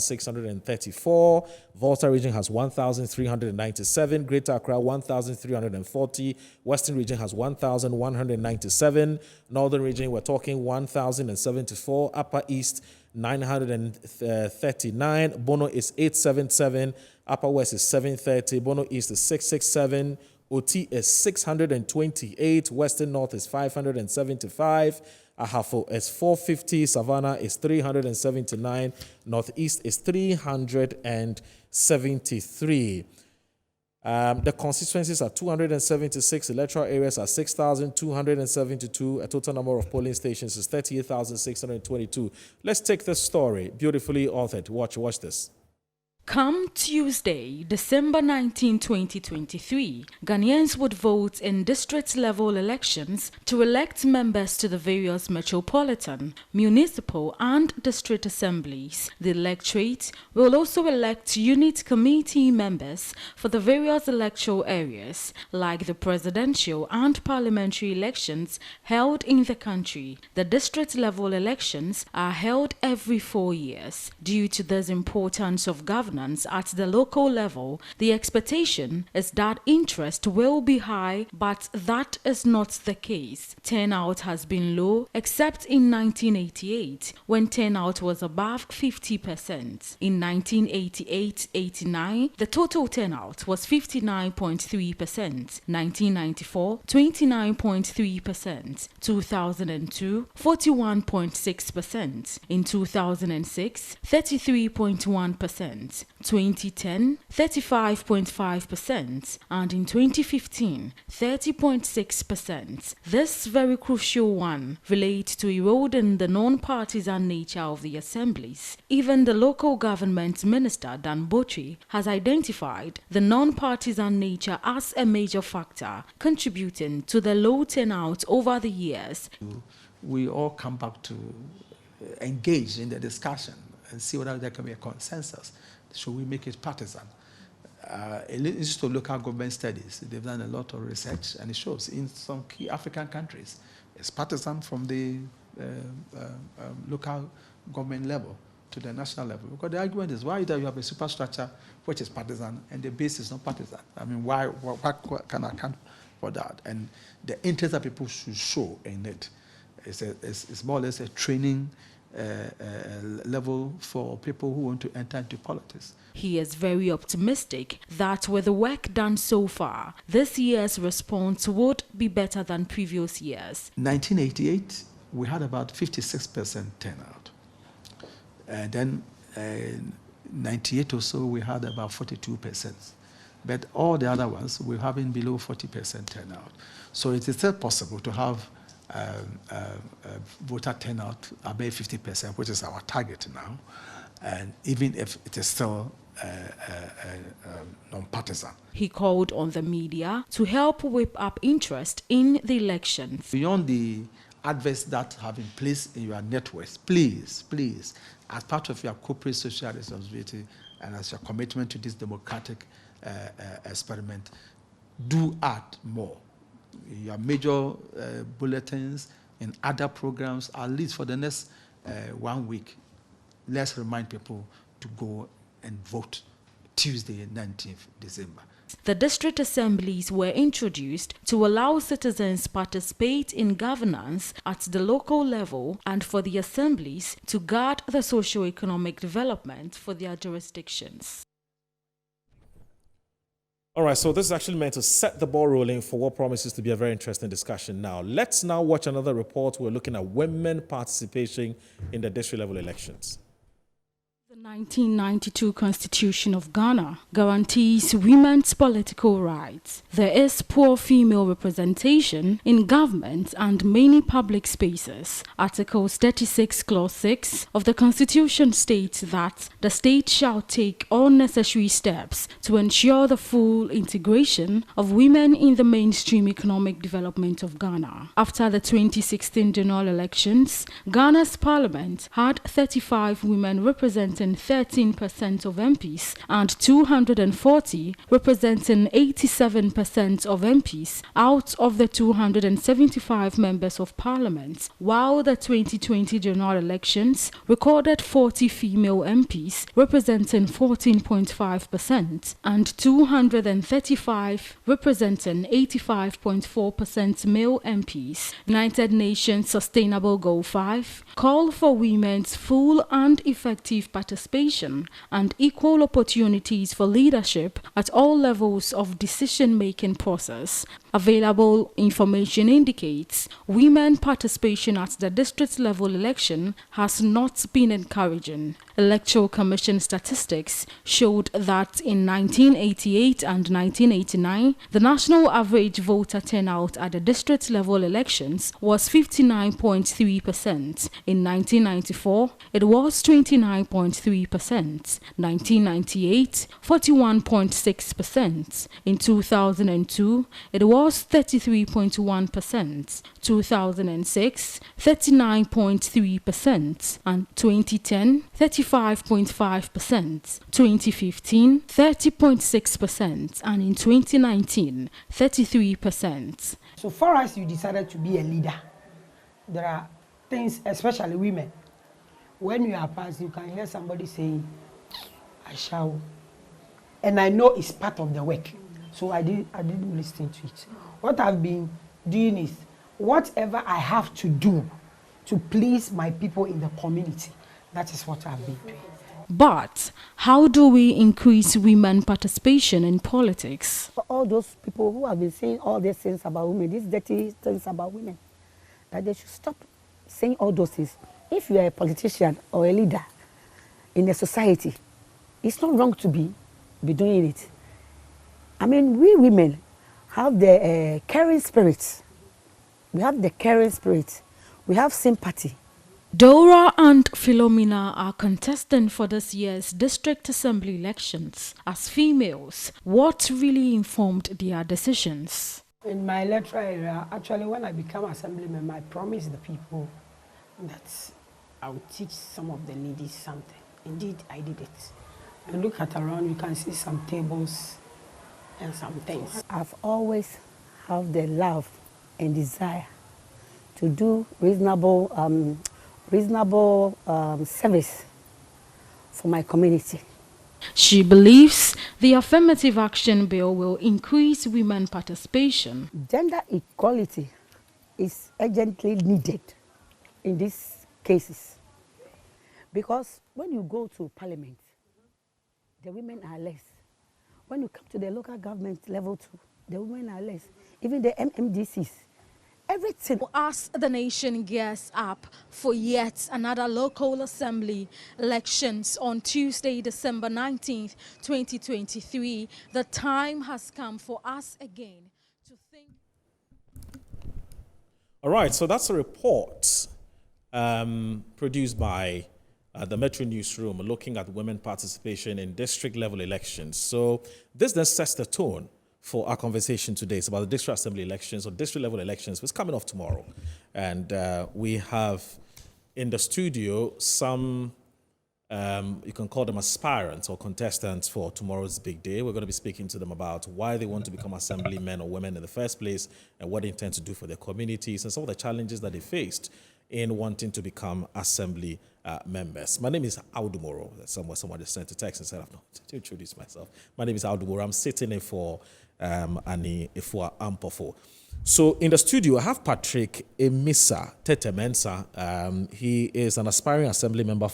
1,634. Volta region has 1,397. Greater Accra, 1,340. Western region has 1,197. Northern region, we're talking 1,074. Upper East, 939. Bono is 877. Upper West is 730. Bono East is 667. OT is 628. Western North is 575. Ahafo is 450. Savannah is 379. Northeast is 373. The constituencies are 276. Electoral areas are 6,272. A total number of polling stations is 38,622. Let's take this story, beautifully authored. Watch this. Come Tuesday, December 19, 2023, Ghanaians would vote in district-level elections to elect members to the various metropolitan, municipal and district assemblies. The electorate will also elect unit committee members for the various electoral areas, like the presidential and parliamentary elections held in the country. The district-level elections are held every 4 years. Due to this importance of governance at the local level, the expectation is that interest will be high, but that is not the case. Turnout has been low, except in 1988, when turnout was above 50%. In 1988-89, the total turnout was 59.3%, 1994, 29.3%, 2002, 41.6%, in 2006, 33.1%, 2010, 35.5%, and in 2015, 30.6%. This very crucial one relates to eroding the non-partisan nature of the assemblies. Even the local government minister, Dan Botry, has identified the non-partisan nature as a major factor contributing to the low turnout over the years. We all come back to engage in the discussion and see whether there can be a consensus. Should we make it partisan? Institute of Local Government Studies, they've done a lot of research, and it shows in some key African countries, it's partisan from the local government level to the national level. Because the argument is, why either you have a superstructure which is partisan and the base is not partisan? I mean, what can account for that? And the interest that people should show in it is more or less a training level for people who want to enter into politics. He is very optimistic that with the work done so far, this year's response would be better than previous years. 1988, we had about 56% turnout. And then 98 or so, we had about 42%. But all the other ones, we're having below 40% turnout. So it is still possible to have voter turnout above 50%, which is our target now, and even if it is still non-partisan. He called on the media to help whip up interest in the elections. Beyond the adverts that have been placed in your networks, please, as part of your corporate social responsibility and as your commitment to this democratic experiment, do add more. Your major bulletins and other programs, at least for the next 1 week, let's remind people to go and vote Tuesday, 19th December. The district assemblies were introduced to allow citizens participate in governance at the local level and for the assemblies to guard the socio-economic development for their jurisdictions. All right, so this is actually meant to set the ball rolling for what promises to be a very interesting discussion now. Let's now watch another report. We're looking at women participation in the district level elections. The 1992 Constitution of Ghana guarantees women's political rights. There is poor female representation in government and many public spaces. Article 36, Clause 6 of the Constitution states that the state shall take all necessary steps to ensure the full integration of women in the mainstream economic development of Ghana. After the 2016 general elections, Ghana's parliament had 35 women representing representing 13% of MPs, and 240 representing 87% of MPs out of the 275 members of parliament, while the 2020 general elections recorded 40 female MPs representing 14.5% and 235 representing 85.4% male MPs. United Nations Sustainable Goal 5 call for women's full and effective participation and equal opportunities for leadership at all levels of decision-making process. Available information indicates women participation at the district level election has not been encouraging. Electoral Commission statistics showed that in 1988 and 1989, the national average voter turnout at the district level elections was 59.3%. In 1994, it was 29.3%. 1998, 41.6%. In 2002, it was 33.1%. 2006, 39.3%. And 2010, 35.5%. 2015, 30.6%. And in 2019, 33%. So far as you decided to be a leader, there are things, especially women. When you are passing, you can hear somebody saying, I shall. And I know it's part of the work. So I didn't listen to it. What I've been doing is, whatever I have to do to please my people in the community, that is what I've been doing. But how do we increase women participation in politics? For all those people who have been saying all these things about women, these dirty things about women, that they should stop saying all those things. If you are a politician or a leader in a society, it's not wrong to be doing it. I mean, we women have the caring spirit. We have the caring spirit. We have sympathy. Dora and Philomena are contesting for this year's district assembly elections. As females, what really informed their decisions? In my electoral area, actually, when I became assemblyman, I promised the people that I would teach some of the ladies something. Indeed, I did it. You look at around, you can see some tables and some things. I've always had the love and desire to do reasonable service for my community. She believes the affirmative action bill will increase women participation. Gender equality is urgently needed in these cases, because when you go to parliament, the women are less. When you come to the local government level too, the women are less. Even the MMDCs, everything. As the nation gears up for yet another local assembly elections on Tuesday, December 19th, 2023, the time has come for us again to think. All right, so that's a report produced by the Metro Newsroom looking at women participation in district level elections. So this then sets the tone for our conversation today. It's about the district assembly elections or district level elections, which is coming off tomorrow. And we have in the studio some, you can call them aspirants or contestants for tomorrow's big day. We're going to be speaking to them about why they want to become assemblymen or women in the first place and what they intend to do for their communities and some of the challenges that they faced in wanting to become assembly members. My name is Audu Moro. Someone just sent a text and said, I've not to introduce myself. My name is Audu Moro. I'm sitting in for Annie Ifua Ampofo. So in the studio, I have Patrick Emisa Tetemensa. He is an aspiring assembly member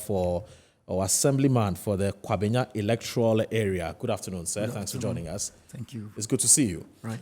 or assemblyman for the Kwabenya electoral area. Good afternoon, sir. Thanks for joining us. Thank you. It's good to see you. Right.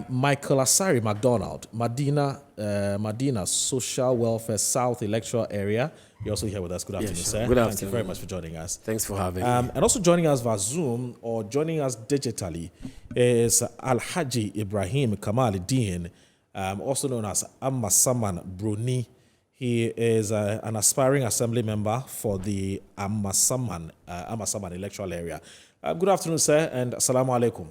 Michael Asari McDonald, Medina Social Welfare South electoral area. You're also here with us. Good afternoon, sure. sir. Good Thank afternoon. you very much for joining us. Thanks for having me. And also joining us via Zoom or joining us digitally is Alhaji Ibrahim Kamaluddin, also known as Amma Saman Bruni. He is an aspiring assembly member for the Amma Saman electoral area. Good afternoon, sir, and assalamu alaikum.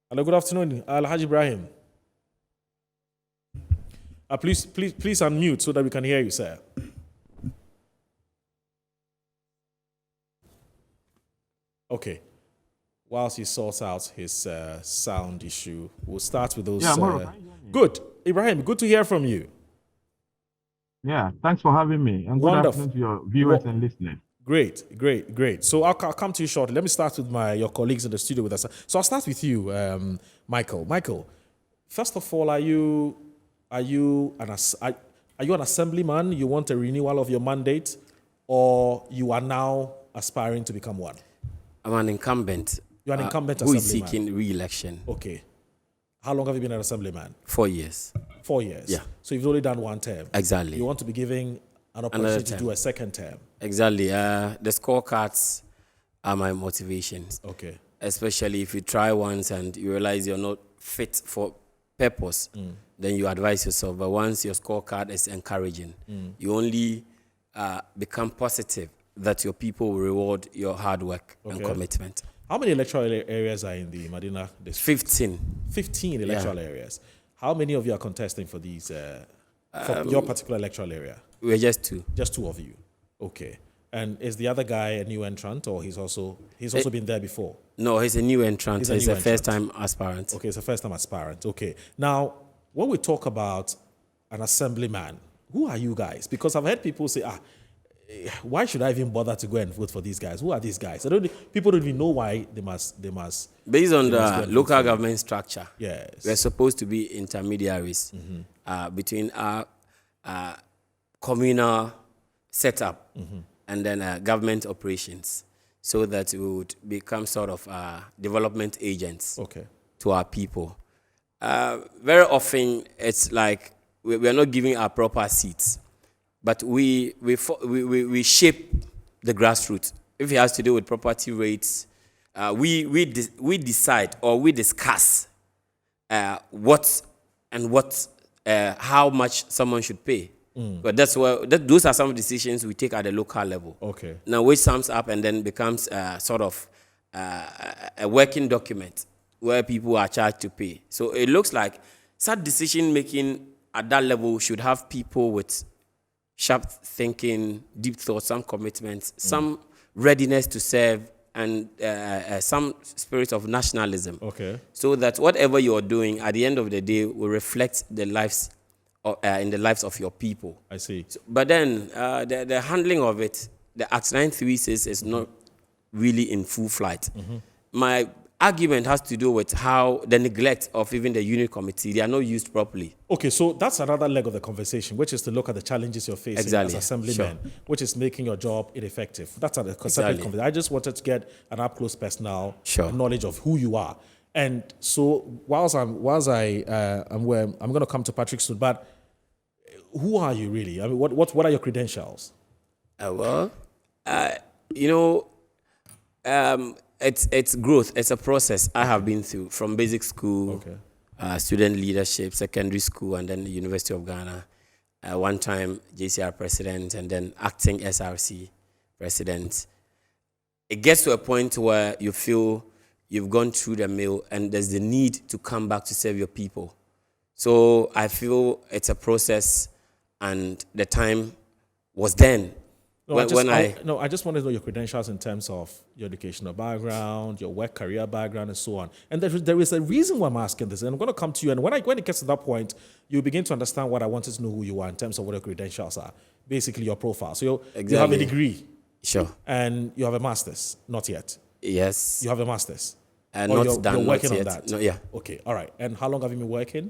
Hello, good afternoon, Alhaji Ibrahim. Please unmute so that we can hear you, sir. Okay. Whilst he sorts out his sound issue, we'll start with those. Yeah, Moro, can you hear me? Good. Ibrahim, good to hear from you. Yeah, thanks for having me, and good Wonderful. afternoon to your viewers and listeners. Great. So I'll come to you shortly. Let me start with your colleagues in the studio with us. So I'll start with you, Michael. Michael, first of all, are you an assemblyman? You want a renewal of your mandate, or you are now aspiring to become one? I'm an incumbent. You're an incumbent who is assemblyman. seeking re-election. Okay. How long have you been an assemblyman? 4 years. 4 years. Yeah. So you've only done one term. Exactly. You want to be given an opportunity to do a second term. Exactly. The scorecards are my motivations. Okay. Especially if you try once and you realize you're not fit for purpose, then you advise yourself. But once your scorecard is encouraging, you only become positive that your people will reward your hard work and commitment. How many electoral areas are in the Medina district? 15. 15 electoral areas. How many of you are contesting for these, for your particular electoral area? We're just 2. Just 2 of you. Okay. And is the other guy a new entrant, or he's also been there before? No, he's a new entrant. He's a He's new a first-time aspirant. Okay, it's a first-time aspirant. Okay. Now, when we talk about an assemblyman, who are you guys? Because I've heard people say, why should I even bother to go and vote for these guys? Who are these guys? People don't even know why they must. Based on they must go the and local vote for government structure, Yes. we're supposed to be intermediaries between our communal setup and then government operations, so that we would become sort of development agents Okay. to our people. Very often, it's like we are not giving our proper seats, but we shape the grassroots. If it has to do with property rates, we decide or we discuss how much someone should pay. But those are some decisions we take at the local level. Okay. Now, which sums up and then becomes sort of a working document where people are charged to pay. So it looks like such decision making at that level should have people with sharp thinking, deep thoughts, some commitments, some readiness to serve, and some spirit of nationalism. Okay. So that whatever you're doing at the end of the day will reflect the lives in the lives of your people. I see. But then the handling of it, the Act 936 is not really in full flight. My argument has to do with how the neglect of even the unit committee, they are not used properly. Okay, so that's another leg of the conversation, which is to look at the challenges you're facing Exactly. as assemblymen, which is making your job ineffective. That's a separate Exactly. conversation. I just wanted to get an up-close personal Sure. knowledge of who you are. And so I'm going to come to Patrick soon, but who are you really? I mean, what are your credentials? It's growth. It's a process I have been through from basic school, student leadership, secondary school, and then the University of Ghana. One time JCR president, and then acting SRC president. It gets to a point where you feel you've gone through the mill, and there's the need to come back to serve your people. So I feel it's a process, and the time was then. I just want to know your credentials in terms of your educational background, your work career background, and so on. And there is a reason why I'm asking this, and I'm going to come to you. And when it gets to that point, you begin to understand what I wanted to know who you are in terms of what your credentials are, basically your profile. So you have a degree, Sure. and you have a master's, not yet. Yes. You have a master's. Not you're done, working not on yet. that. No, yeah. Okay, all right. And how long have you been working?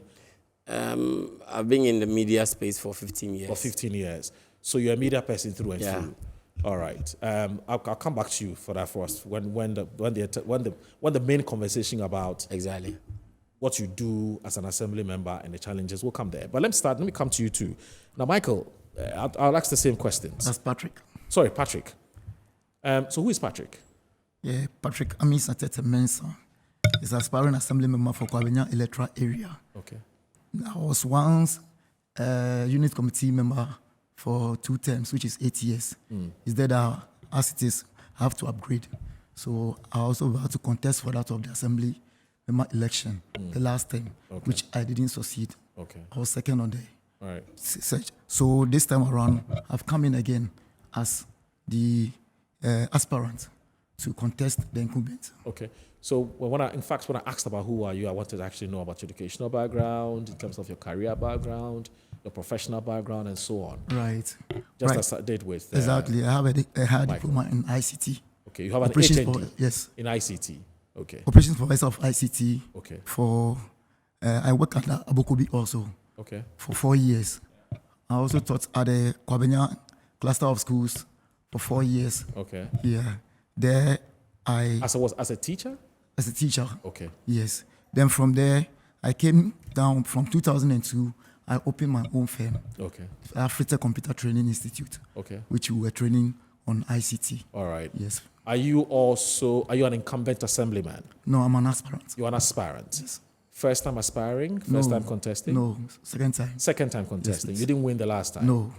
I've been in the media space for 15 years. For 15 years. So you're a media person through and Yeah. through. All right. I'll come back to you for that first. When the main conversation about Exactly. what you do as an assembly member and the challenges will come there. But let me come to you too. Now, Michael, I'll ask the same questions. That's Patrick. Sorry, Patrick. So who is Patrick? Yeah, Patrick Amisa Tete Mensah is aspiring assembly member for Kwabenya electoral area. Okay. I was once a unit committee member for 2 terms, which is 8 years. Is that as it is, I have to upgrade. So I also have to contest for that of the assembly member election, the last time, which I didn't succeed. Okay. I was second on the All right. search. So this time around, I've come in again as the aspirant to contest the incumbent. Okay. So when I asked about who are you, I wanted to actually know about your educational background, in terms of your career background, your professional background, and so on. Right. Just right. as I did with. Exactly. I have a high Michael. diploma in ICT. Okay. You have an Operations HND yes. in ICT. Okay. Operations Professor of ICT. Okay. For I worked at Abokobi also. Okay. For 4 years. I also taught at the Kwabena cluster of schools for 4 years. Okay. Yeah. There As a teacher? As a teacher. Okay. Yes. Then from there, I came down from 2002. I opened my own firm. Okay. Africa Computer Training Institute. Okay. Which we were training on ICT. All right. Yes. Are you an incumbent assemblyman? No, I'm an aspirant. You're an aspirant? Yes. First time aspiring? First time contesting? No, second time. Second time contesting. Yes, you didn't win the last time? No.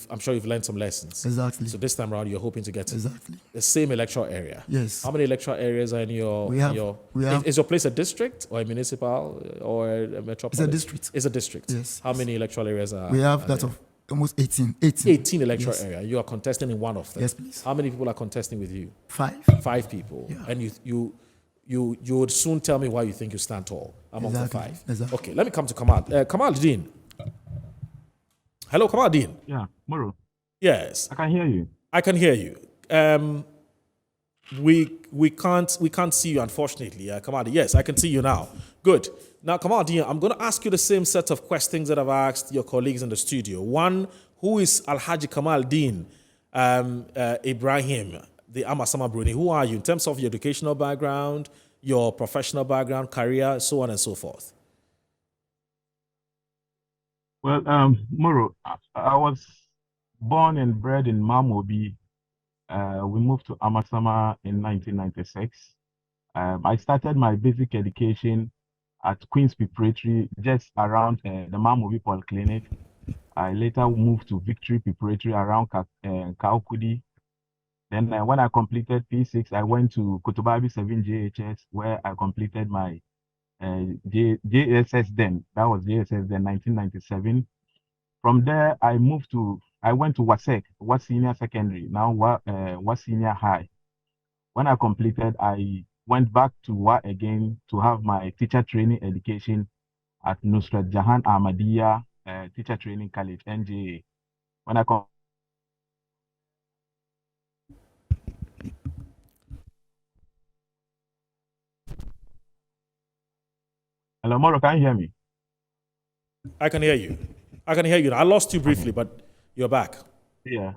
I'm sure you've learned some lessons. Exactly. So this time around, you're hoping to get exactly the same electoral area. Yes. How many electoral areas are in your? We have. Is your place a district or a municipal or a metropolis? It's a district. It's a district. Yes. How many electoral areas are? We have that there? of almost 18. 18 electoral yes. area. You are contesting in one of them. Yes, please. How many people are contesting with you? 5. 5 people. Yeah. And you would soon tell me why you think you stand tall among the 5. Exactly. Okay, let me come to Kamal. Kamal Dean. Hello, Kamal Dean. Yeah, Moro. Yes. I can hear you. I can hear you. We can't see you, unfortunately. Kamal Dean. Yes, I can see you now. Good. Now, Kamal Dean, I'm going to ask you the same set of questions that I've asked your colleagues in the studio. One, who is Alhaji Kamal Dean Ibrahim, the Amasama Bruni? Who are you in terms of your educational background, your professional background, career, so on and so forth? Well, Moro, I was born and bred in Mamobi. We moved to Amasama in 1996. I started my basic education at Queen's Preparatory, just around the Mamobi Polyclinic. I later moved to Victory Preparatory around Kaukudi. Then when I completed P6, I went to Kotobabi 7 JHS, where I completed my JSS then. That was JSS then, 1997. From there, I went to WASEC, Was Senior Secondary, now Was Senior High. When I completed, I went back to WA again to have my teacher training education at Nusrat Jahan Ahmadiyya Teacher Training College, NJA. When I Hello, Moro, can you hear me? I can hear you. I lost you briefly, but you're back. Yeah.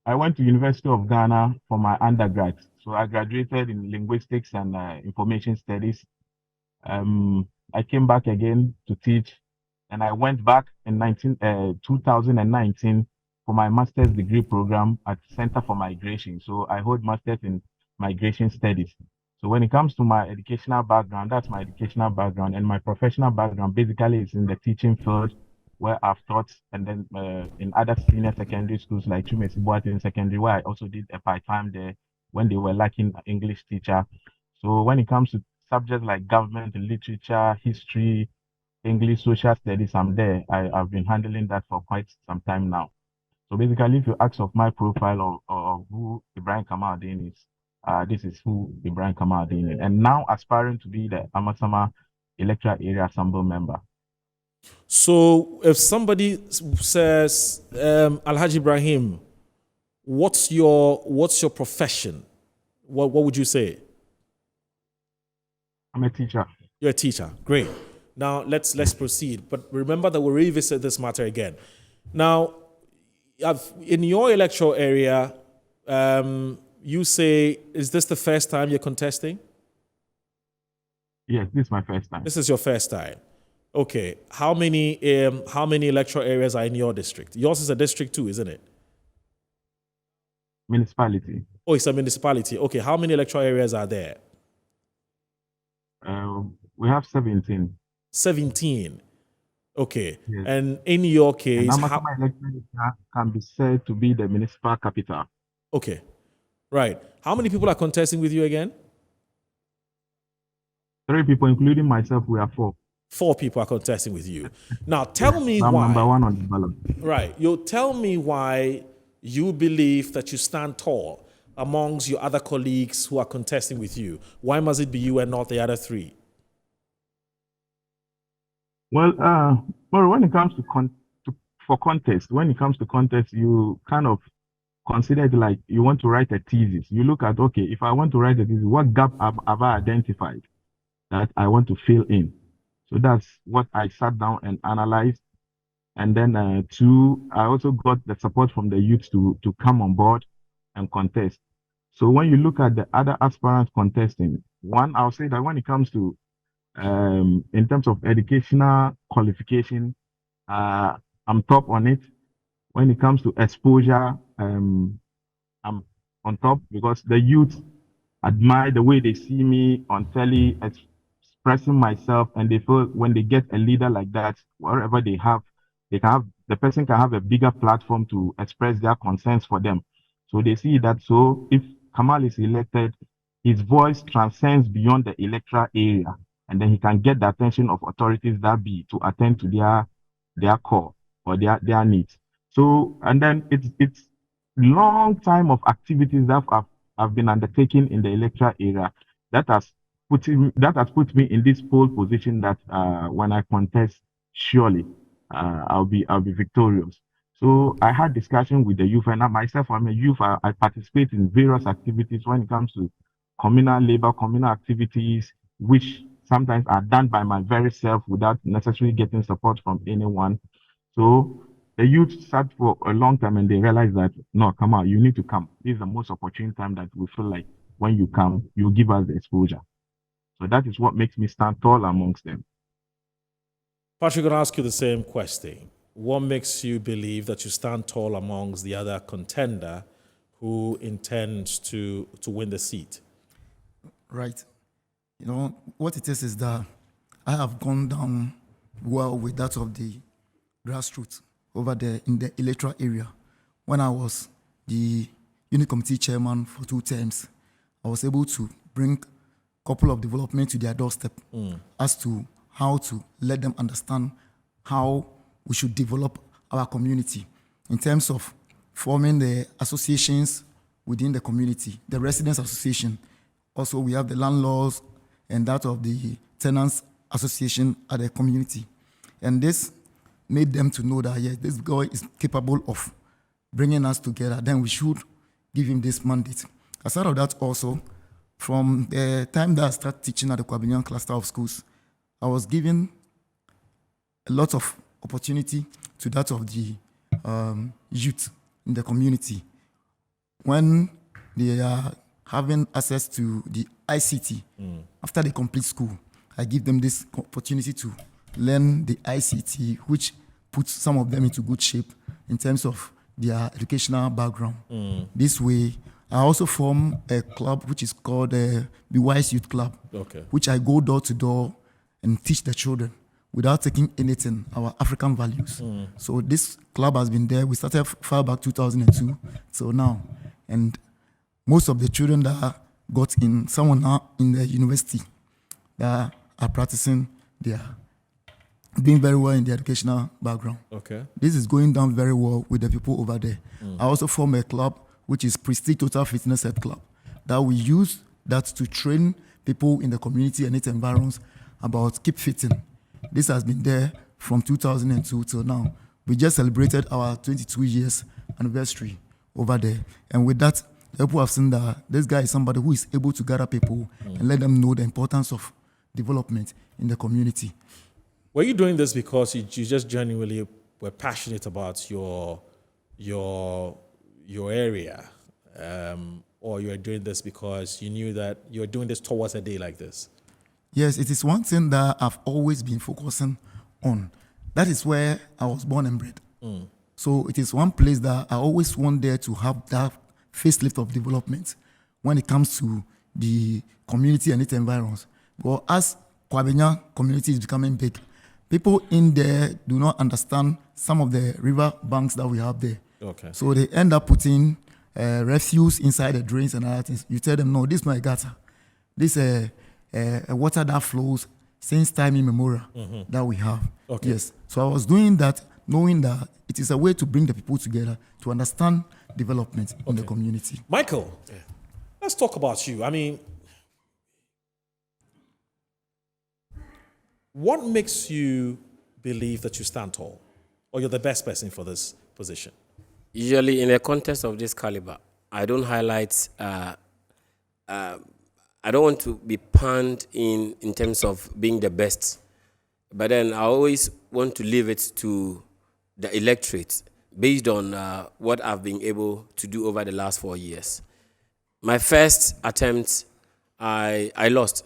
I went to University of Ghana for my undergrad. So I graduated in linguistics and information studies. I came back again to teach, and I went back in 2019 for my master's degree program at Center for Migration. So I hold master's in migration studies. So when it comes to my educational background, that's my educational background, and my professional background basically is in the teaching field, where I've taught, and then in other senior secondary schools like Chumesi Boateng Secondary, where I also did a part-time there when they were lacking an English teacher. So when it comes to subjects like government, literature, history, English, social studies, I'm there. I've been handling that for quite some time now. So basically, if you ask of my profile or who Ibrahim Kamal Dean is, this is who Ibrahim Kamal Dean is. And now aspiring to be the Amasama Electoral Area Assembly member. So if somebody says, Alhaji Ibrahim, what's your profession? What would you say? I'm a teacher. You're a teacher. Great. Now let's proceed. But remember that we'll revisit this matter again. Now, in your electoral area, you say, is this the first time you're contesting? Yes, this is my first time. This is your first time. Okay. How many electoral areas are in your district? Yours is a district too, isn't it? Municipality. Oh, it's a municipality. Okay. How many electoral areas are there? We have 17. 17. Okay. Yes. And in your case, Amasama Electoral Area can be said to be the municipal capital. Okay. Right. How many people are contesting with you again? 3 people, including myself. We are 4. 4 people are contesting with you. Now, tell me I'm why. number 1 on the ballot. Right. You tell me why you believe that you stand tall amongst your other colleagues who are contesting with you? Why must it be you and not the other three? Well, when it comes to contest, when it comes to contest, you kind of consider it like you want to write a thesis. You look at, okay, if I want to write a thesis, what gap have I identified that I want to fill in? So that's what I sat down and analyzed. And then two, I also got the support from the youth to come on board and contest. So when you look at the other aspirants contesting, one, I'll say that when it comes to in terms of educational qualification, I'm top on it. When it comes to exposure, I'm on top because the youth admire the way they see me on telly, expressing myself, and they feel when they get a leader like that, wherever they have, the person can have a bigger platform to express their concerns for them. So they see that. So if Kamal is elected, his voice transcends beyond the electoral area, and then he can get the attention of authorities that be to attend to their core or their needs. So, and then it's long time of activities that have been undertaken in the electoral area that has put me in this pole position that when I contest, surely I'll be victorious. So I had discussion with the youth, and myself, I'm a youth. I participate in various activities when it comes to communal labor, communal activities, which sometimes are done by my very self without necessarily getting support from anyone. So the youth sat for a long time and they realized that, no, come on, you need to come. This is the most opportune time that we feel like when you come, you give us the exposure. So that is what makes me stand tall amongst them. Patrick, I'm going to ask you the same question. What makes you believe that you stand tall amongst the other contender who intends to win the seat? Right. You know, what it is that I have gone down well with that of the grassroots over there in the electoral area. When I was the unit committee chairman for 2 terms, I was able to bring a couple of developments to their doorstep as to how to let them understand how we should develop our community in terms of forming the associations within the community, the residents association. Also, we have the landlords and that of the tenants association at the community. And this made them to know that, yes, this guy is capable of bringing us together. Then we should give him this mandate. Aside of that also, from the time that I started teaching at the Kwabinian cluster of schools, I was given a lot of opportunity to that of the youth in the community. When they are having access to the ICT, after they complete school, I give them this opportunity to learn the ICT, which puts some of them into good shape in terms of their educational background. This way, I also form a club which is called the Wise Youth Club, which I go door to door and teach the children without taking anything, our African values. So this club has been there. We started far back 2002 till now. And most of the children that got in, someone now in the university that are practicing, they are doing very well in the educational background. This is going down very well with the people over there. I also form a club which is Prestige Total Fitness Health Club, that we use that to train people in the community and its environs about keep fitting. This has been there from 2002 till now. We just celebrated our 22 years anniversary over there. And with that, people have seen that this guy is somebody who is able to gather people and let them know the importance of development in the community. Were you doing this because you just genuinely were passionate about your area, or you were doing this because you knew that you were doing this towards a day like this? Yes, it is one thing that I've always been focusing on. That is where I was born and bred. So it is one place that I always want there to have that facelift of development when it comes to the community and its environs. But as Kwabinian community is becoming big, people in there do not understand some of the river banks that we have there. So they end up putting refuse inside the drains and other things. You tell them, no, this is not a gutter. This is a water that flows since time immemorial that we have. Yes. So I was doing that, knowing that it is a way to bring the people together to understand development in the community. Michael, let's talk about you. I mean, what makes you believe that you stand tall, or you're the best person for this position? Usually, in a contest of this caliber, I don't highlight. I don't want to be panned in terms of being the best, but then I always want to leave it to the electorate based on what I've been able to do over the last 4 years. My first attempt, I lost,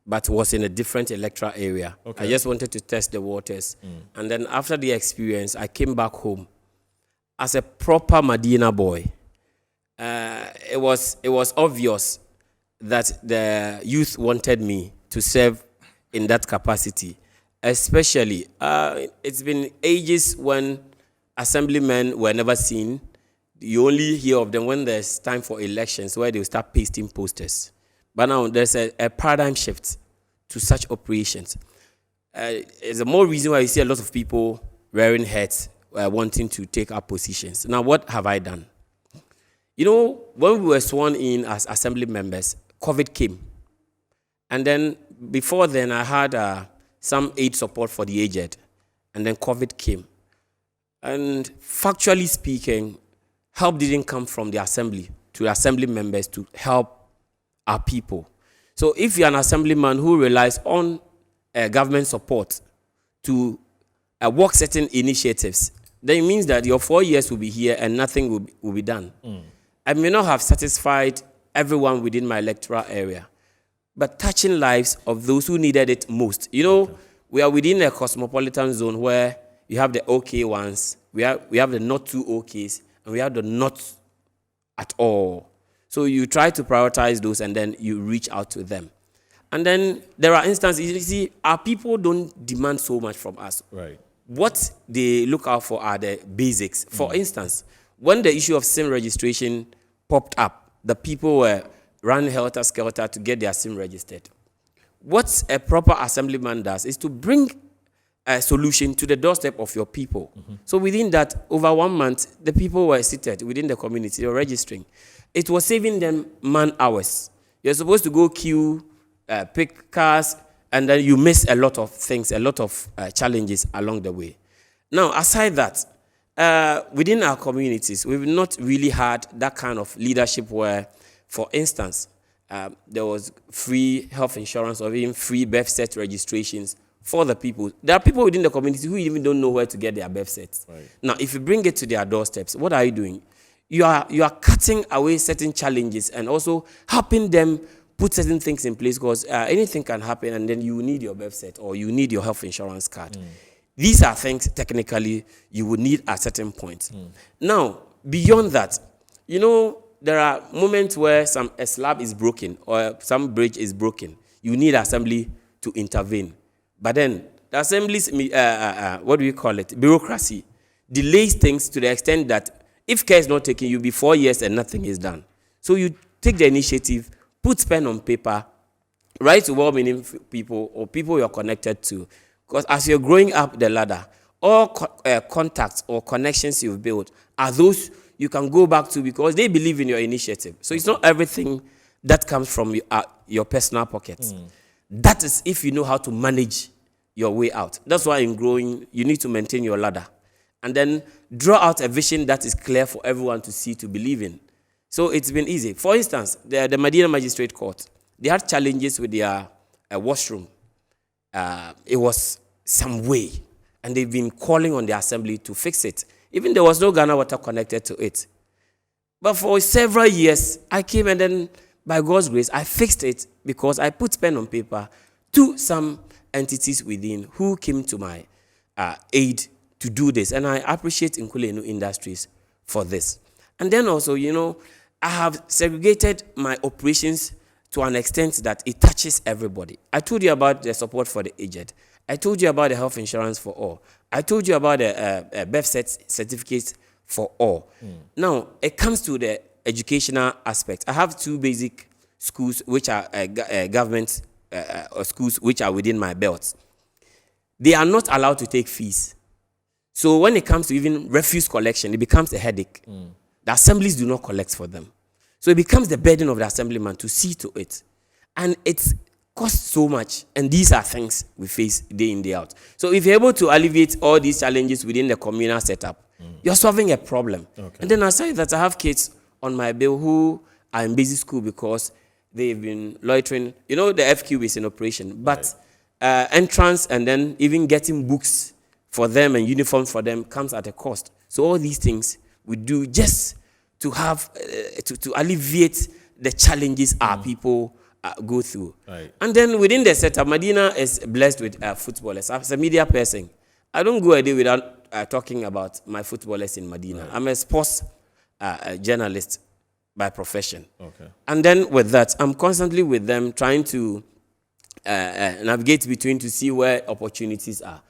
but was in a different electoral area. Okay. I just wanted to test the waters. And then after the experience, I came back home as a proper Medina boy. It was obvious that the youth wanted me to serve in that capacity. Especially, it's been ages when assemblymen were never seen. You only hear of them when there's time for elections, where they'll start pasting posters. But now there's a paradigm shift to such operations. It's a more reason why you see a lot of people wearing hats, wanting to take up positions. Now, what have I done? You know, when we were sworn in as assembly members, COVID came. And then before then, I had some aid support for the aged. And then COVID came. And factually speaking, help didn't come from the assembly to assembly members to help our people. So if you're an assemblyman who relies on government support to work certain initiatives, then it means that your 4 years will be here and nothing will be done. I may not have satisfied everyone within my electoral area, but touching lives of those who needed it most. You know, we are within a cosmopolitan zone where you have the okay ones, we have the not too okays, and we have the not at all. So you try to prioritize those and then you reach out to them. And then there are instances, you see, our people don't demand so much from us. Right. What they look out for are the basics. For instance, when the issue of SIM registration popped up, the people were running helter-skelter to get their SIM registered. What a proper assemblyman does is to bring a solution to the doorstep of your people. So within that, over 1 month, the people were seated within the community, they were registering. It was saving them man hours. You're supposed to go queue, pick cars, and then you miss a lot of things, a lot of challenges along the way. Now, aside that, within our communities, we've not really had that kind of leadership where, for instance, there was free health insurance or even free birth set registrations for the people. There are people within the community who even don't know where to get their birth sets. Right. Now, if you bring it to their doorsteps, what are you doing? You are cutting away certain challenges and also helping them put certain things in place, because anything can happen and then you need your birth set or you need your health insurance card. These are things technically you would need at certain point. Now, beyond that, you know, there are moments where a slab is broken or some bridge is broken. You need assembly to intervene. But then the assembly's, what do we call it? Bureaucracy delays things to the extent that if care is not taken, you'll be 4 years and nothing is done. So you take the initiative, put pen on paper, write to well-meaning people or people you're connected to. Because as you're growing up the ladder, all contacts or connections you've built are those you can go back to because they believe in your initiative. So it's not everything that comes from your personal pockets. That is if you know how to manage your way out. That's why in growing, you need to maintain your ladder. And then draw out a vision that is clear for everyone to see, to believe in. So it's been easy. For instance, the Medina Magistrate Court, they had challenges with their washroom. It was some way. And they've been calling on the assembly to fix it. Even there was no Ghana water connected to it. But for several years, I came and then, by God's grace, I fixed it because I put pen on paper to some entities within who came to my aid to do this. And I appreciate Nkulenu Industries for this. And then also, you know, I have segregated my operations to an extent that it touches everybody. I told you about the support for the aged. I told you about the health insurance for all. I told you about the birth certificates for all. Now, it comes to the educational aspect. I have 2 basic schools which are government schools which are within my belt. They are not allowed to take fees. So when it comes to even refuse collection, it becomes a headache. The assemblies do not collect for them. So it becomes the burden of the assemblyman to see to it. And it costs so much. And these are things we face day in, day out. So if you're able to alleviate all these challenges within the communal setup, you're solving a problem. Okay. And then I say that I have kids on my bill who are in basic school because they've been loitering. You know, the FQ is in operation. But entrance and then even getting books for them and uniforms for them comes at a cost. So all these things we do just to have, to alleviate the challenges our people go through. Right. And then within the setup, Medina is blessed with footballers. As a media person, I don't go a day without talking about my footballers in Medina. Right. I'm a sports journalist by profession. Okay. And then with that, I'm constantly with them trying to navigate between to see where opportunities are.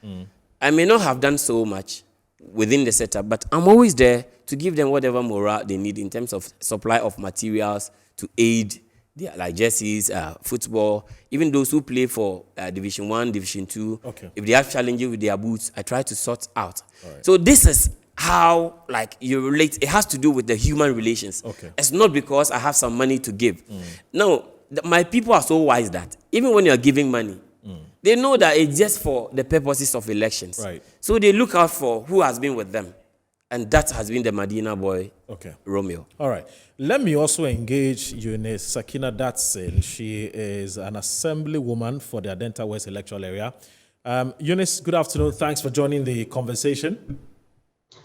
I may not have done so much within the setup, but I'm always there to give them whatever morale they need in terms of supply of materials to aid their, like jerseys, football, even those who play for Division 1, Division 2. Okay. If they have challenges with their boots, I try to sort out. Right. So this is how, like, you relate. It has to do with the human relations. Okay. It's not because I have some money to give. No, my people are so wise that even when you're giving money, they know that it's just for the purposes of elections. Right. So they look out for who has been with them. And that has been the Medina boy, Romeo. All right. Let me also engage Eunice Sakina Datsin. She is an assemblywoman for the Adenta West electoral area. Eunice, good afternoon. Thanks for joining the conversation.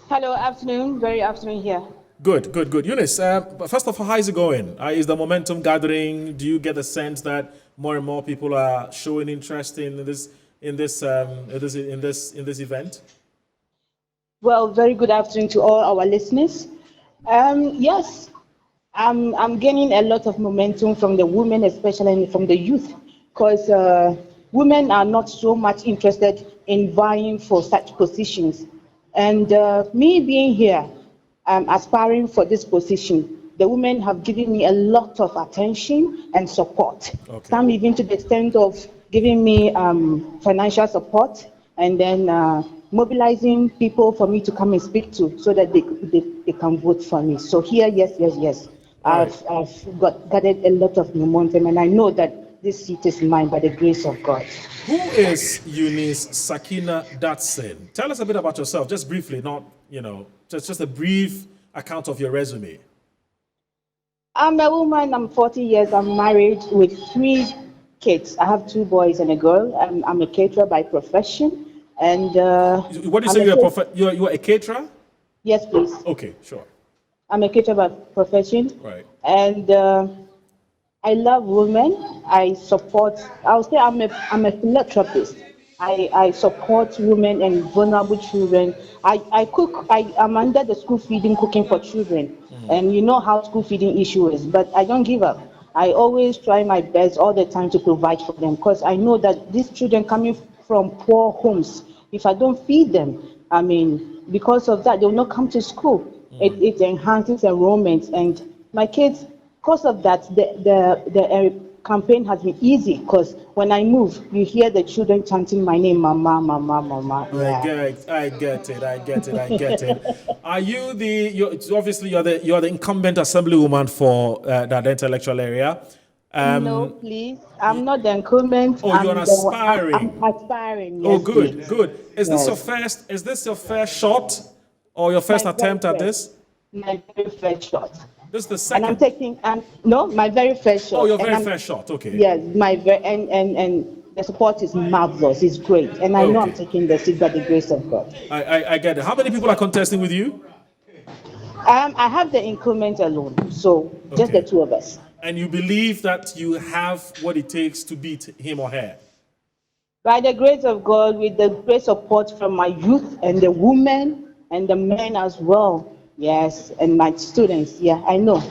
Hello, afternoon. Very afternoon here. Good. Eunice, first of all, how is it going? Is the momentum gathering? Do you get the sense that more and more people are showing interest in this event? Well, very good afternoon to all our listeners. Yes, I'm gaining a lot of momentum from the women, especially from the youth, because women are not so much interested in vying for such positions. And me being here, aspiring for this position, the women have given me a lot of attention and support. Okay. Some even to the extent of giving me financial support and then mobilizing people for me to come and speak to so that they can vote for me. So here, yes. Right. I've gathered a lot of momentum, and I know that this seat is mine by the grace of God. Who is Eunice Sakina Datsin? Tell us a bit about yourself, just briefly, not, just a brief account of your resume. I'm a woman, I'm 40 years, I'm married with 3 kids. I have 2 boys and a girl. I'm a caterer by profession. And what do you say you're a caterer? Yes, please. Okay, sure. I'm a caterer by profession. Right. And I love women. I support. I'll say I'm a philanthropist. I support women and vulnerable children. I cook. I'm under the school feeding, cooking for children. And you know how school feeding issue is. But I don't give up. I always try my best all the time to provide for them, because I know that these children coming from poor homes, if I don't feed them, because of that, they will not come to school. It enhances enrollment. And my kids, because of that, the campaign has been easy, because when I move, you hear the children chanting my name, Mama, Mama, Mama. Yeah. I get it. Are you you're the incumbent assemblywoman for the Adenta electoral area? No, please. I'm not the incumbent. Oh, you're aspiring. I'm aspiring. Yes, oh, good, please. good. Is this your first shot, or your first attempt at this? My very first shot. This is the second. And I'm taking. My very first shot. Oh, your very first shot. Okay. Yes, and the support is marvelous. It's great, and I know I'm taking the seat by the grace of God. I get it. How many people are contesting with you? I have the incumbent alone, so just the 2 of us. And you believe that you have what it takes to beat him or her? By the grace of God, with the great support from my youth and the women and the men as well. Yes, and my students. Yeah, I know.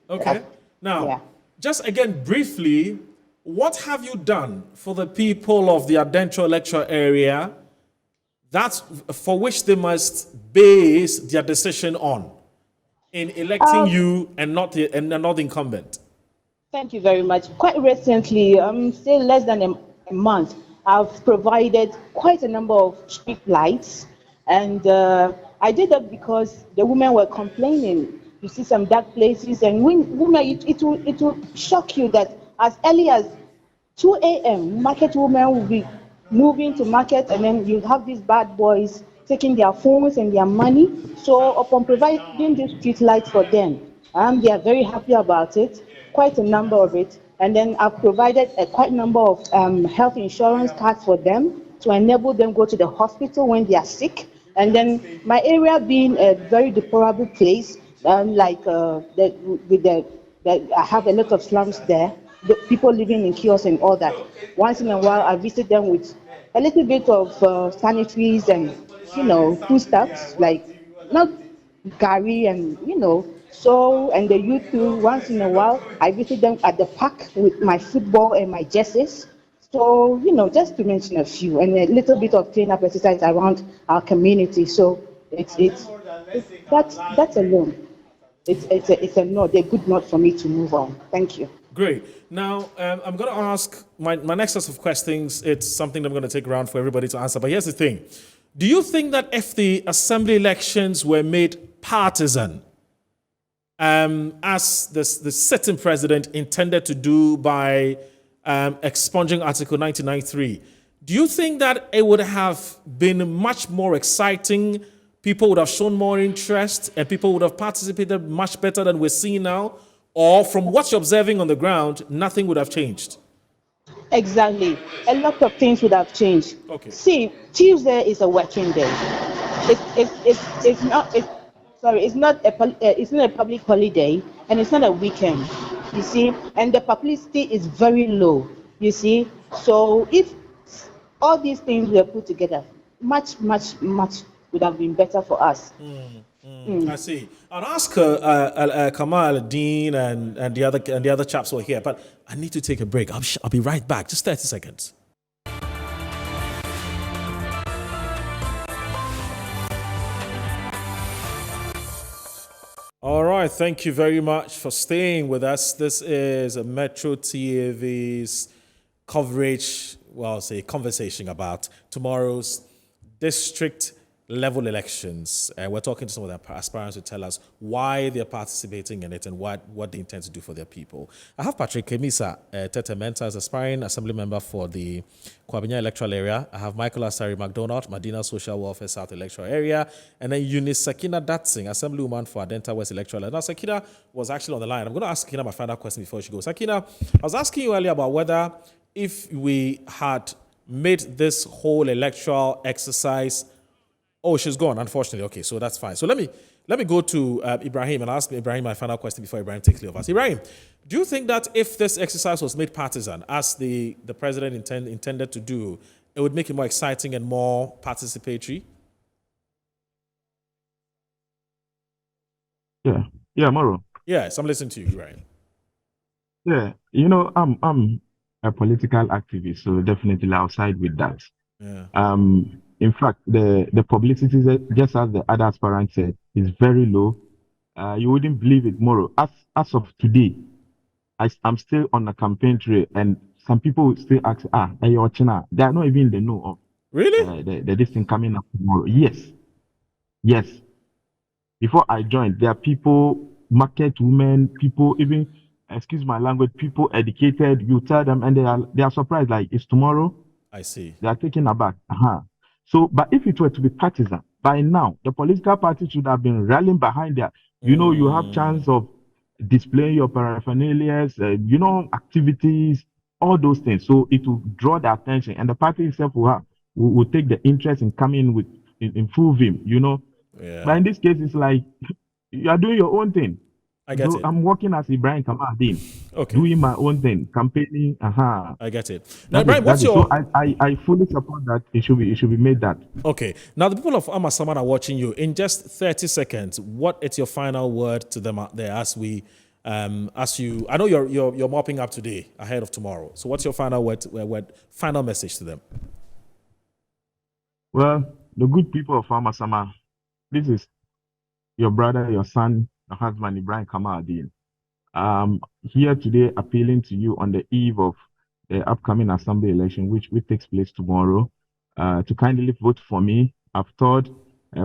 Okay. Now, just again briefly, what have you done for the people of the Adenta electoral area that's for which they must base their decision on in electing you and not the incumbent? Thank you very much. Quite recently, still less than a month, I've provided quite a number of street lights, and I did that because the women were complaining you see some dark places, and women, it will shock you that as early as 2 a.m., market women will be moving to market, and then you have these bad boys taking their phones and their money. So upon providing this street light for them, they are very happy about it, quite a number of it. And then I've provided a quite number of health insurance cards for them to enable them go to the hospital when they are sick. And then my area being a very deplorable place, I have a lot of slums there, the people living in kiosks and all that. Once in a while, I visit them with a little bit of sanitaries and, foodstuffs, like not gari and, so, and the youth too, once in a while, I visit them at the park with my football and my jerseys. So, just to mention a few, and a little bit of clean-up exercise around our community. So, that's alone. It's a nod, a good nod for me to move on. Thank you. Great. Now, I'm going to ask my next set of questions. It's something that I'm going to take around for everybody to answer. But here's the thing. Do you think that if the assembly elections were made partisan, as the sitting president intended to do by expunging Article 1993, do you think that it would have been much more exciting? People would have shown more interest and people would have participated much better than we're seeing now? Or from what you're observing on the ground, nothing would have changed? Exactly. A lot of things would have changed. Okay. See, Tuesday is a working day. It's not a public holiday, and it's not a weekend. You see, and the publicity is very low. You see, so if all these things were put together, much would have been better for us. I see. I'll ask Kamal, Dean, and the other chaps who are here, but I need to take a break. I'll be right back. Just 30 seconds. All right. Thank you very much for staying with us. This is a Metro TV's coverage, conversation about tomorrow's district level elections. We're talking to some of the aspirants to tell us why they're participating in it and what they intend to do for their people. I have Patrick Kemisa Tetementa as aspiring assembly member for the Kwabena electoral area. I have Michael Asari McDonald, Medina Social Welfare South electoral area, and then Eunice Sakina Datsing, assemblywoman for Adenta West electoral area. Now, Sakina was actually on the line. I'm going to ask Sakina my final question before she goes. Sakina, I was asking you earlier about whether if we had made this whole electoral exercise. Oh, she's gone, unfortunately. Okay, so that's fine. So let me go to Ibrahim and ask Ibrahim my final question before Ibrahim takes leave of us. Ibrahim, do you think that if this exercise was made partisan, as the president intended to do, it would make it more exciting and more participatory? Yeah, Moro. Yes, I'm listening to you, Ibrahim. Yeah, I'm a political activist, so definitely I'll side with that. Yeah. In fact, the publicity, just as the other aspirant said, is very low. You wouldn't believe it, Moro. As of today, I'm still on the campaign trail, and some people still ask, are you watching? They are not even in the know of. Really? This thing coming up tomorrow. Yes. Before I joined, there are people, market women, people, even, excuse my language, people educated. You tell them, and they are surprised. Like, it's tomorrow. I see. They are taken aback. So, but if it were to be partisan, by now, the political parties should have been rallying behind that. You have chance of displaying your paraphernalia, activities, all those things. So it will draw the attention, and the party itself will take the interest in coming in full vim, Yeah. But in this case, it's like you are doing your own thing. I get it. I'm working as Ibrahim Kamal-Din, doing my own thing, campaigning. I get it. Now, Ibrahim, what's your? So I fully support that. It should be made that. Okay. Now, the people of Amasaman are watching you. In just 30 seconds, what is your final word to them out there as we, as you? I know you're mopping up today ahead of tomorrow. So, what's your final final message to them? Well, the good people of Amasaman, this is your brother, your son, your husband, Ibrahim Kamal-Din. Here today appealing to you on the eve of the upcoming assembly election, which takes place tomorrow, to kindly vote for me. I've thought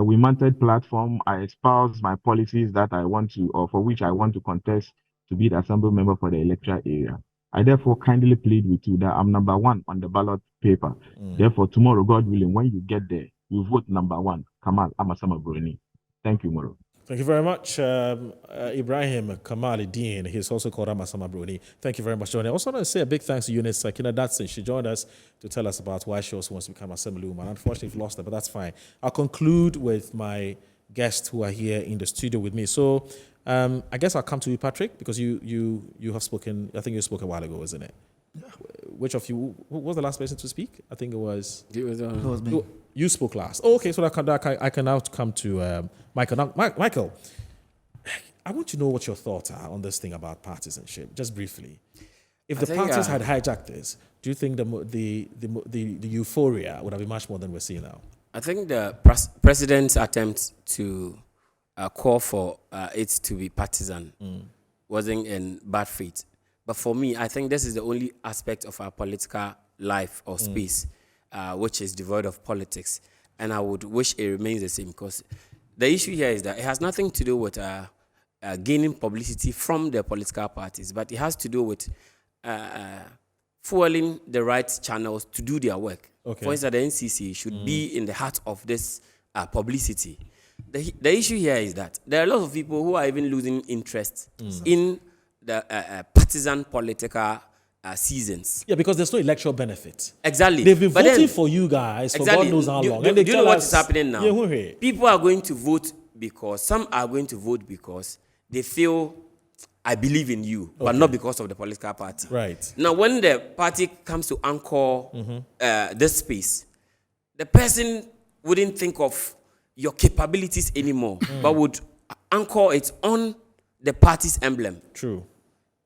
we mounted platform. I espoused my policies that I want to, or for which I want to contest to be the assembly member for the electoral area. I therefore kindly plead with you that I'm number 1 on the ballot paper. Therefore, tomorrow, God willing, when you get there, you vote number 1, Kamal Amasama Bruni. Thank you, Moro. Thank you very much, Ibrahim Kamaluddin. He's also called Amasama Bruni. Thank you very much, Johnny. I also want to say a big thanks to Eunice Sakina Datsun. She joined us to tell us about why she also wants to become assemblywoman. Unfortunately, we've lost her, but that's fine. I'll conclude with my guests who are here in the studio with me. So I guess I'll come to you, Patrick, because you have spoken. I think you spoke a while ago, isn't it? Yeah. Which of you? Who was the last person to speak? I think it was. It was me. You spoke last. Oh, okay. So I can now come to Michael. Now, Michael, I want to know what your thoughts are on this thing about partisanship, just briefly. If the parties had hijacked this, do you think the euphoria would have been much more than we're seeing now? I think the president's attempt to call for it to be partisan wasn't in bad faith. But for me, I think this is the only aspect of our political life or space which is devoid of politics. And I would wish it remains the same, because the issue here is that it has nothing to do with gaining publicity from the political parties, but it has to do with fueling the right channels to do their work. Okay. For instance, the NCC should be in the heart of this publicity. The issue here is that there are a lot of people who are even losing interest in the partisan political seasons. Yeah, because there's no electoral benefit. Exactly. They've been voting for you guys for God knows how long. Do you know what is happening now? Yeah, people are going to vote because, some are going to vote because they feel, I believe in you, but not because of the political party. Right. Now, when the party comes to anchor this space, the person wouldn't think of your capabilities anymore, but would anchor it on the party's emblem. True.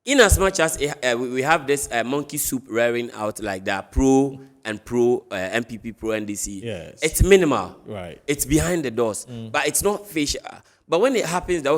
In as much as we have this monkey soup rearing out like that, pro MPP, pro NDC, yes, it's minimal. Right. It's behind the doors, but it's not facial. But when it happens that,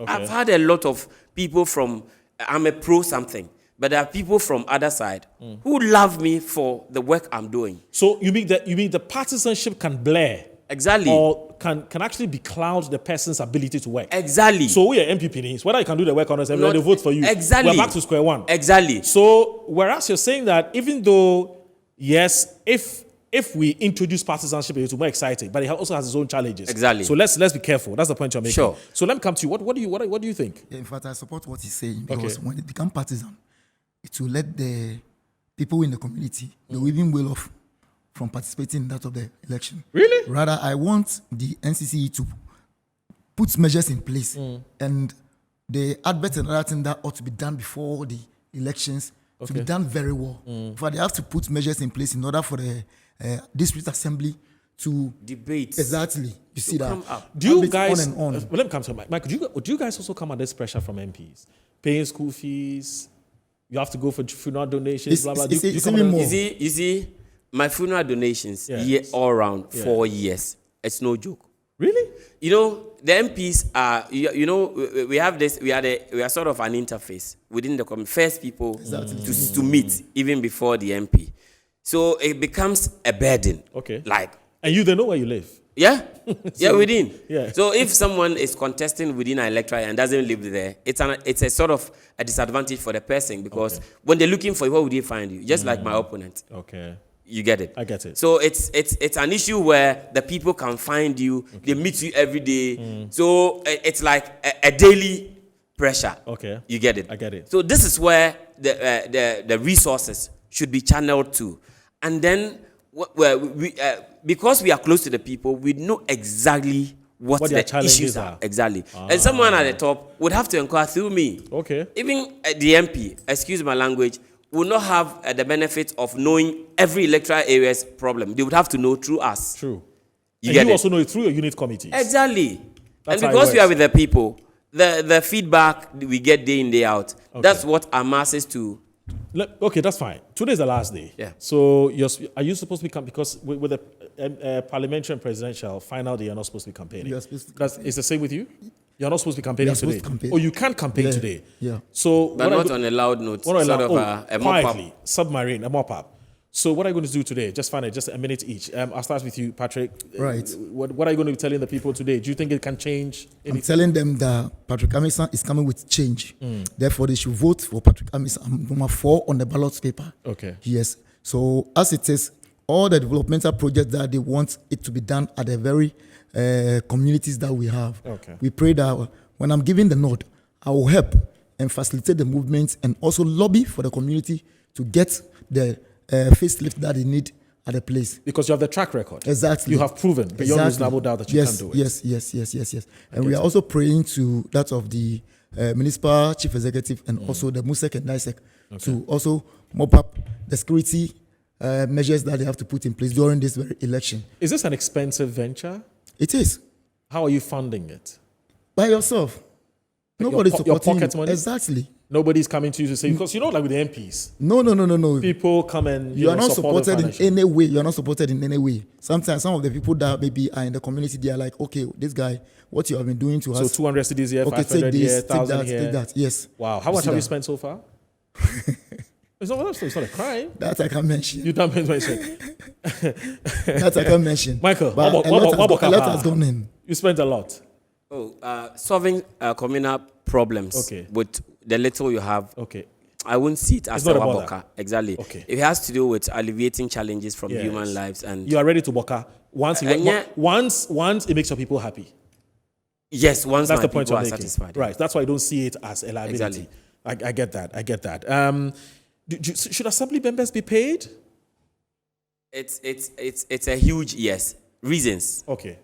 I've had a lot of people from, I'm a pro something, but there are people from other side who love me for the work I'm doing. So you mean the partisanship can blare? Exactly. Or can actually becloud the person's ability to work. Exactly. So we are MPPs, whether you can do the work on us, they vote for you. Exactly. We're back to square one. Exactly. So whereas you're saying that even though, yes, if we introduce partisanship, it's more exciting, but it also has its own challenges. Exactly. So let's be careful. That's the point you're making. Sure. So let me come to you. What do you think? Yeah, in fact, I support what he's saying, because when it becomes partisan, it will let the people in the community, they will even well off from participating in that of the election. Really? Rather, I want the NCCE to put measures in place, and the advert and other thing that ought to be done before the elections to be done very well. But they have to put measures in place in order for the district assembly to debate. Exactly. You see that? Do you guys? On and on. Well, let me come to Mike. Do you guys also come under this pressure from MPs, paying school fees? You have to go for funeral donations. Blah blah. It's even more. You see, my funeral donations all around 4 years. It's no joke. Really? You know, the MPs are. You know, we have this. We are sort of an interface within the community. First people to meet even before the MP. So it becomes a burden. Okay. And you, they know where you live. Yeah. So, within. Yeah. So if someone is contesting within an electorate and doesn't live there, it's a sort of a disadvantage for the person, because when they're looking for you, where would they find you? Just like my opponent. Okay. You get it? I get it. So it's an issue where the people can find you. They meet you every day. So it's like a daily pressure. Okay. You get it? I get it. So this is where the resources should be channeled to. And then, because we are close to the people, we know exactly what the issues are. Exactly. And someone at the top would have to inquire through me. Okay. Even the MP, excuse my language, will not have the benefit of knowing every electoral area's problem. They would have to know through us. True. You also know it through your unit committees. Exactly. And because we are with the people, the feedback we get day in, day out, that's what amasses to. Okay, that's fine. Today is the last day. Yeah. So are you supposed to become, because with the parliamentary and presidential final day, you're not supposed to be campaigning? You're supposed to. It's the same with you? You're not supposed to be campaigning today? Campaign. Or you can't campaign today? Yeah. So but not on a loud note, sort of a mop-up. Quietly, submarine, a mop-up. So what are you going to do today? Just a minute each. I'll start with you, Patrick. Right. What are you going to be telling the people today? Do you think it can change anything? I'm telling them that Patrick Amisa is coming with change. Therefore, they should vote for Patrick Amisa. I'm number 4 on the ballot paper. Okay. Yes. So as it is, all the developmental projects that they want it to be done at the very communities that we have. Okay. We pray that when I'm giving the nod, I will help and facilitate the movement and also lobby for the community to get the facelift that they need at the place. Because you have the track record. Exactly. You have proven beyond reasonable doubt that you can do it. Yes. And we are also praying to that of the municipal chief executive and also the MUSEC and NISEC to also mop up the security measures that they have to put in place during this very election. Is this an expensive venture? It is. How are you funding it? By yourself. Nobody's your supporting pocket you. money? Exactly. Nobody's coming to you to say, because like with the MPs. No. People come and You are not support them supported in any way. You are not supported in any way. Sometimes some of the people that maybe are in the community, they are like, okay, this guy, what you have been doing to us. So 200 CDs here, okay, 500 take here, this, 1,000 take that, here. take that. Yes. Wow. How much have you spent so far? It's not a crime. That I can mention. You don't mention. That I can mention. Michael, But a lot has gone in. You spent a lot. Solving communal problems with the little you have. Okay. I wouldn't see it as It's a not a waboka. bother. Exactly. Okay. It has to do with alleviating challenges from Yes. human lives, and You are ready to boka once it makes your people happy. yes, once That's my the point people you're are making. satisfied. Right. That's why I don't see it as a liability. Exactly. I get that. Should assembly members be paid? It's a huge yes. Reasons. Okay.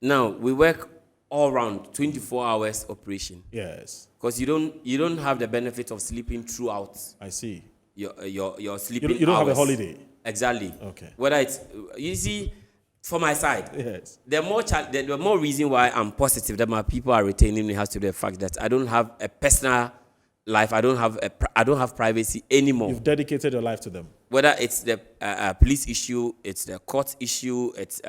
Now we work all round 24 hours operation. Yes. Because you don't have the benefit of sleeping throughout I see. your sleeping You don't have a hours. holiday. Exactly. Okay. Whether it's you see, for my side, Yes. the more reason why I'm positive that my people are retaining me has to do with the fact that I don't have a personal life. I don't have privacy anymore. You've dedicated your life to them. Whether it's the police issue, it's the court issue, it's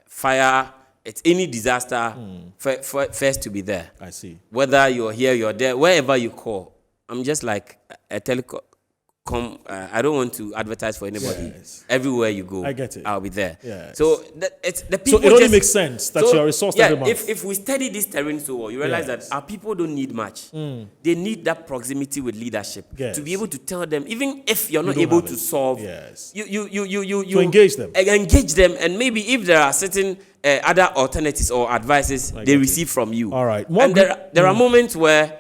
fire, it's any disaster, first to be there. I see. Whether you're here, you're there, wherever you call, I'm just like a telecom. I don't want to advertise for anybody. Yes. Everywhere you go, I get it. I'll be there. Yes. So it's the people. So it only makes sense that you're resourced yeah, every month. if we study this terrain so well, you realize Yes. that our people don't need much. They need that proximity with leadership Yes. to be able to tell them, even if you're not don't able have to it. solve, Yes. you To engage them. engage them, and maybe if there are certain other alternatives or advices they get receive from you. All right. And there are moments where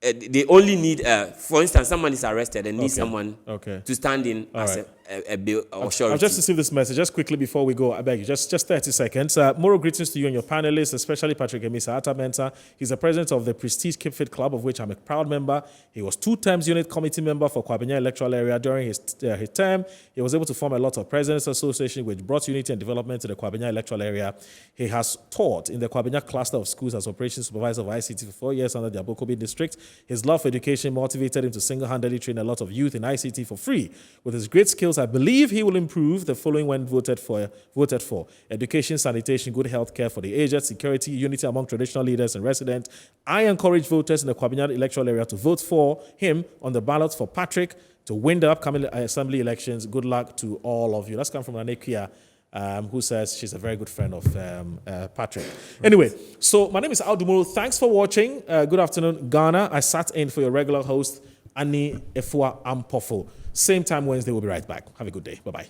they only need, for instance, someone is arrested and needs someone to stand in as a bill or surety. I've just received this message. Just quickly before we go, I beg you, just 30 seconds. Moral greetings to you and your panelists, especially Patrick Amisa Atamenta. He's the president of the Prestige Keep Fit Club, of which I'm a proud member. He was 2 terms unit committee member for Kwabenya electoral area during his term. He was able to form a lot of presidents association, which brought unity and development to the Kwabenya electoral area. He has taught in the Kwabenya cluster of schools as operations supervisor of ICT for 4 years under the Abokobi district. His love for education motivated him to single-handedly train a lot of youth in ICT for free. With his great skills, I believe he will improve the following when voted for: education, sanitation, good health care for the aged, security, unity among traditional leaders and residents. I encourage voters in the Kwabenya electoral area to vote for him on the ballot for Patrick to win the upcoming assembly elections. Good luck to all of you. Let's come from Nanekia, who says she's a very good friend of Patrick. Anyway, so my name is Al Dumuro. Thanks for watching. Good afternoon, Ghana. I sat in for your regular host, Annie Efua Ampofo. Same time Wednesday. We'll be right back. Have a good day. Bye-bye.